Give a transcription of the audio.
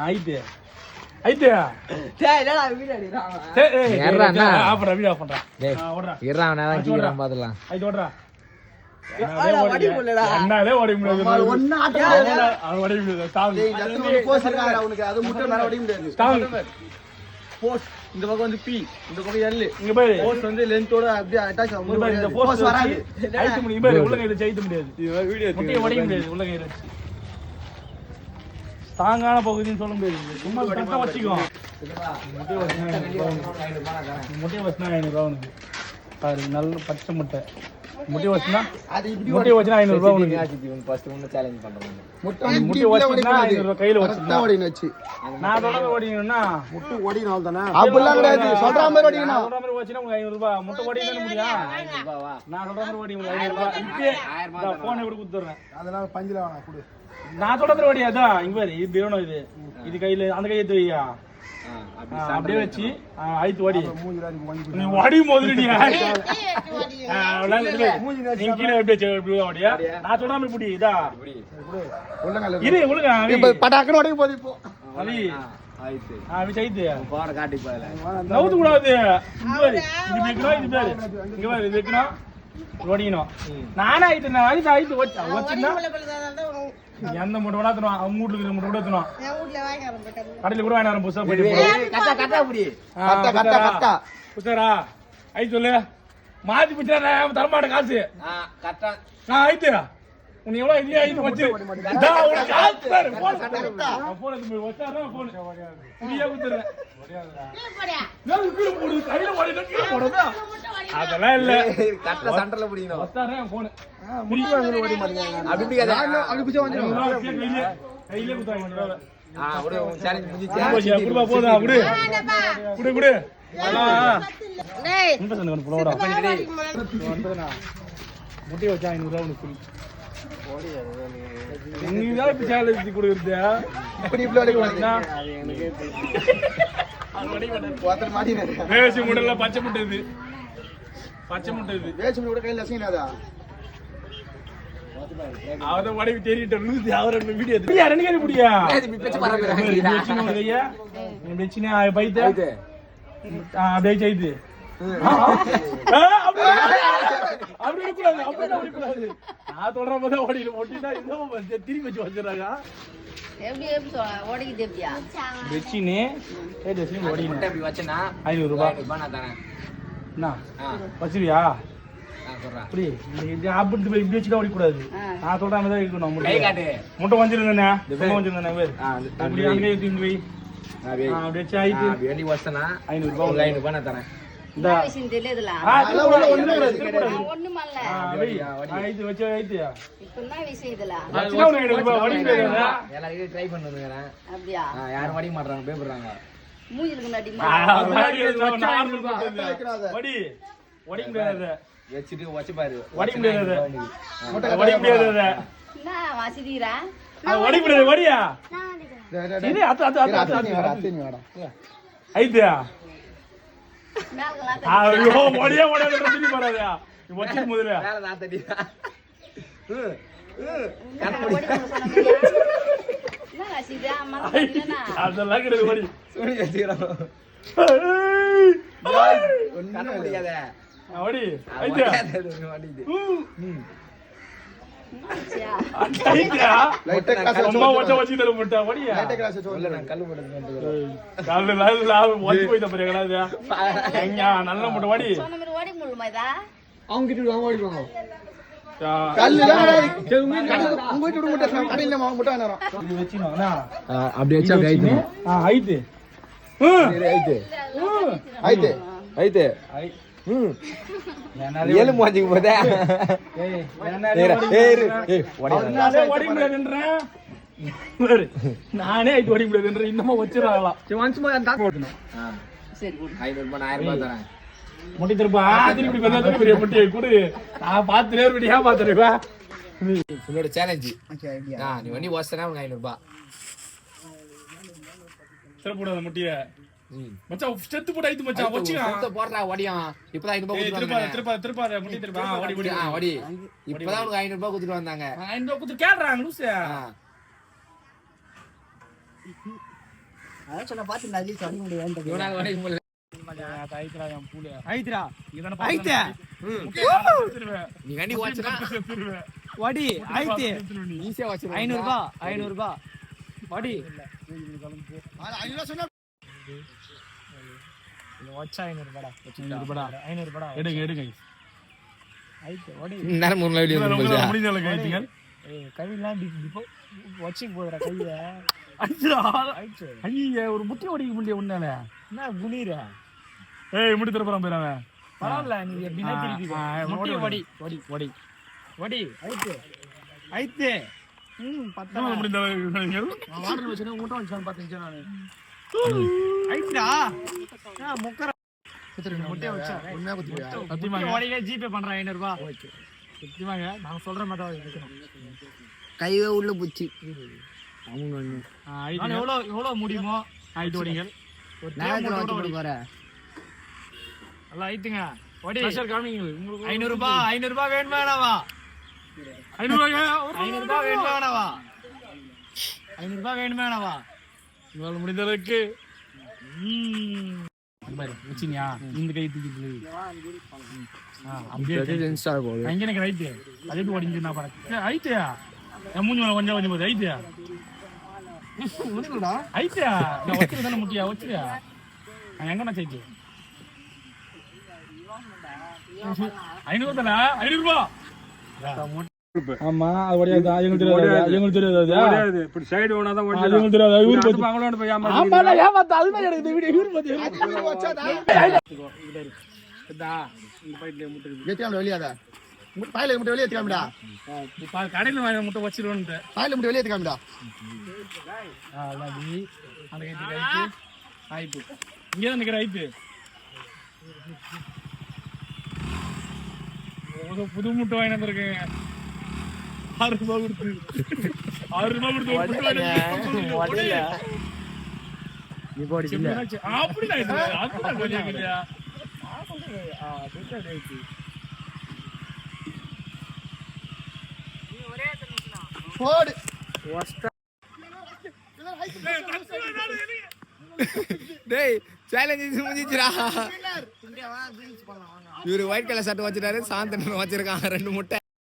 ஆயிட்டு ஐயா டேய் இல்லடா வீடியோ எடுறான் டேய் ஏறடா ஆப்ரா வீடியோ ஆஃப் பண்றா ஓடுறா ஏறடா நான் கீறா பாத்துலாம் ஐ ஓடுறா ஓடி போலடா அண்ணாலே ஓடி முடியாது ஒண்ணு ஆட்ட அவன் ஓடி முடியாது ஸ்டாப் டேய் போஸ் இருக்காடா உனக்கு அது முட்டை மேல ஓடி முடியாது ஸ்டாப் போஸ் இந்த பக்கம் வந்து பி இந்த பக்கம் எல் இங்க பாரு போஸ் வந்து லென்த்தோட அப்படியே அட்டாச் ஆகும் இந்த போஸ் வராது ஐட்டு முடியும் பாரு உள்ள கையில ஜெயிக்க முடியாது இது வீடியோ முட்டை ஓடி முடியாது உள்ள கையில தாங்கான பகுதின்னு சொல்ல முடியாது சும்மா கரெக்டா வச்சுக்கோ முட்டை வச்சுனா 500 ரூபா உனக்கு பாரு நல்ல பச்சை முட்டை முட்டை வச்சுனா முட்டை வச்சுனா 500 ரூபா உனக்கு ஃபர்ஸ்ட் ஒன்னு சேலஞ்ச் பண்றேன் முட்டை வச்சுனா 500 ரூபா கையில வச்சுனா ஓடின வச்சு நான் சொல்றது ஓடினா முட்டை ஓடினால தானே அப்படிலாம் கிடையாது சொல்ற மாதிரி ஓடினா சொல்ற மாதிரி வச்சுனா உங்களுக்கு 500 ரூபா முட்டை ஓடினா முடியா 500 ரூபாவா நான் சொல்ற மாதிரி ஓடி உங்களுக்கு 500 ரூபா இப்பே 1000 ரூபாய் போன் கூட குடுத்துறேன் அதனால பஞ்சில வேணா குடு நான் சொல்றது ஓடியாதா இங்க பாரு இது வேணும் இது கையில அந்த கையை தூயா அப்படியே வச்சு ஆயித்து ஓடி நீ ஓடி மோதுற நீ நீ கீழே அப்படியே ஓடியா நான் சொல்ற மாதிரி புடி இதா இது ஒழுங்க பட்டாக்கன ஓடி போதி போ அலி ஆயித்து அப்படி செய்து போற காட்டி போயல நவுது கூடாது இங்க பாரு இது வெக்கணும் இது பாரு இங்க பாரு இது வெக்கணும் ஓடினோம் நானே ஆயித்து வச்சுனா எந்த முட்டை கூட தருவான் அவங்க வீட்டுல இருக்கிற முட்டை கூட தருவான் கடையில கூட வாங்கினாரு புதுசா போயிட்டு புத்தரா ஐ சொல்லு மாத்தி பிடிச்சா தரமாட்டேன் காசு நான் ஐத்து உன்னை எவ்வளவு இதே ஐத்து வச்சு அதெல்லாம் இல்ல சண்டல பிடிக்கணும் போன் முட்டையை வச்சா 500 ரூபா உனக்கு நீதான் இப்ப சேலஞ்ச் கொடுக்குறது வேசி முட்டை பச்சை முட்டை இது பச்சை முட்டை இது வேசி முட்டை கையில அசிங்கனாதா அவத வடிவு தெரியிட்ட லூசி அவர வீடியோ எடுத்து ரெண்டு கை புடியா பெச்சு பரபர வெச்சின ஒரு கையா நீ வெச்சின பைத்த அப்படியே செய்து அப்படி கூடாது நான் சொல்ற போது ஓடிட்டா இன்னும் திரும்பி வச்சு வச்சிடறாங்க எப்படி ஓடிக்கிட்டு எப்படியா வெச்சினே ஓடிக்கிட்டு அப்படி வச்சனா 500 ரூபாய் நான் தரேன் என்ன வச்சிருவியா அப்படி அப்படி போய் இப்படி வச்சுதான் ஓடிக்கூடாது நான் சொல்ற மாதிரி தான் இருக்கணும் முட்டை வஞ்சிருந்தேண்ணே வஞ்சிருந்தேன் அப்படி அங்கே தூக்கி போய் அப்படி வச்சு ஆயிட்டு வச்சனா 500 ரூபாய் 500 ரூபாய் நான் தரேன் யாரும் வடி மாட்டாங்க பயப்படுறாங்க வச்சுட்டு வச்சு பாரு வடி முடியாது வடி முடியாது வடி முடியாது வடியா இது ஐயா ஐயோ ஓடியா ஓடியா திரும்பி போறாதயா வச்சு முதல்ல மேல நான் தட்டியா அதெல்லாம் கிடையாது ஓடி சோனி வச்சிரோம் கண்ண முடியாத ஓடி ஐயா ஓடிது ஐயா லைட் கிளாஸ் அம்மா ஓட்ட வச்சி தர முட்டா ஓடியா லைட் கிளாஸ் சொல்ல நான் கல்லு போடுறது கால்ல லாவு வச்சி போய் தப்பறே கலாதயா ஐயா நல்ல முட்டை ஓடி சொன்ன மாதிரி ஓடி முள்ளுமாதா அவங்க கிட்ட வாங்க ஓடிவாங்க கல்லுடா உங்க கிட்ட முட்டை கடையில முட்டை வாங்குறோம் இது வெச்சினோனா அப்படி வெச்சா ஐது ஐது ஐது ஐது ஐது ஐ ஏழு மூஞ்சிக்கு போதே நானே ஐட்டு ஓடி முடியாது இன்னமும் வச்சிடலாம் முட்டி திருப்பா திருப்பி பெரிய முட்டியை கொடு நான் பார்த்து நேர்படியா பாத்துருப்பா உன்னோட சேலஞ்சு நீ வண்டி வாசனா உனக்கு 500 ரூபாய் திருப்பூடாத முட்டிய மச்சான் செத்து போடு ஐது மச்சான் வச்சியா செத்து போடுறா ஓடியா இப்பதான் 500 ரூபாய் திருப்பா முட்டி திருப்பா ஓடி ஓடி ஓடி இப்பதான் உனக்கு 500 ரூபாய் கொடுத்துட்டு வந்தாங்க 500 ரூபாய் கொடுத்து கேட்றாங்க லூசு அதான் சொன்ன பார்த்து நான் அடிக்க முடியாது வடி ஐத்து 500 ரூபாய் வடி வச்சா 500 ரூபாடா எடுங்க எடுங்க நேரம் மூணு வீடியோ முடிஞ்ச அளவுக்கு கைத்துங்க கையெல்லாம் வச்சு போதுடா கைய ஐயா ஒரு முட்டை ஓடிக்க முடிய உன்னால என்ன குனிற ஏய் முடி தரப்பறம் போயிடாம பரவாயில்ல நீ எப்படின்னா திருப்பி முட்டை வடி வடி வடி வடி ஐத்து ஐத்து பத்தா முடிஞ்ச வாட்டர் வச்சுனா முட்டை வச்சான் பாத்தீங்க நான் ஐத்துடா முக்கற முட்டை வச்சா உண்மையா குத்தியா சத்தியமாக ஓடிவே ஜிபே பண்றேன் 500 ரூபாய் சத்தியமாக நான் சொல்ற மாதிரி தான் இருக்கணும் கைவே உள்ள புச்சி நான் எவ்வளோ முடியுமோ ஆயிட்டு ஓடிங்க நல்லா ஆயிட்டுங்க ஓடி 500 ரூபாய் வேணுமாவா 500 ரூபாய் வேணுமாவா உங்களால் முடிந்த அளவுக்கு வச்சினியா இந்த கை தூக்கிட்டு அங்கே எனக்கு ரைட்டு அதே ஓடிஞ்சு நான் படம் ஐத்தியா என் மூஞ்சி மேலே கொஞ்சம் போகுது ஐத்தியா ஐத்தியா நான் வச்சுரு தானே முட்டியா வச்சுரியா நான் எங்கண்ணா சேர்த்து 500 தானே 500 ரூபா ஆமா அது ஓடியாதா எங்களுக்கு தெரியாது இப்படி சைடு ஓடாதான் ஓடியாது எங்களுக்கு தெரியாது ஊர் பத்தி அவங்களோட போய் ஆமாடா ஏமாத்த அதுதான் எனக்கு வீடியோ ஊர் பத்தி இதா இந்த பைட்ல முட்டை ஏத்தியாம வெளியாதா பாயில முட்டை வெளிய ஏத்தியாமடா இப்ப கடையில வாங்க முட்டை வச்சிருவோன்ட்டு பாயில முட்டை வெளிய ஏத்தியாமடா அல்லாடி அந்த கைக்கு ஆயிப்பு இங்க தான் நிக்கிற ஆயிப்பு புது முட்டை வாங்கி வந்திருக்கேன் 6 ரூபாய் கொடுத்து டேய் சேலஞ்ச் முடிஞ்சிச்சுடா இவரு ஒயிட் கலர் ஷர்ட் வச்சிட்டாரு சாந்தன் வச்சிருக்காங்க 2 முட்டை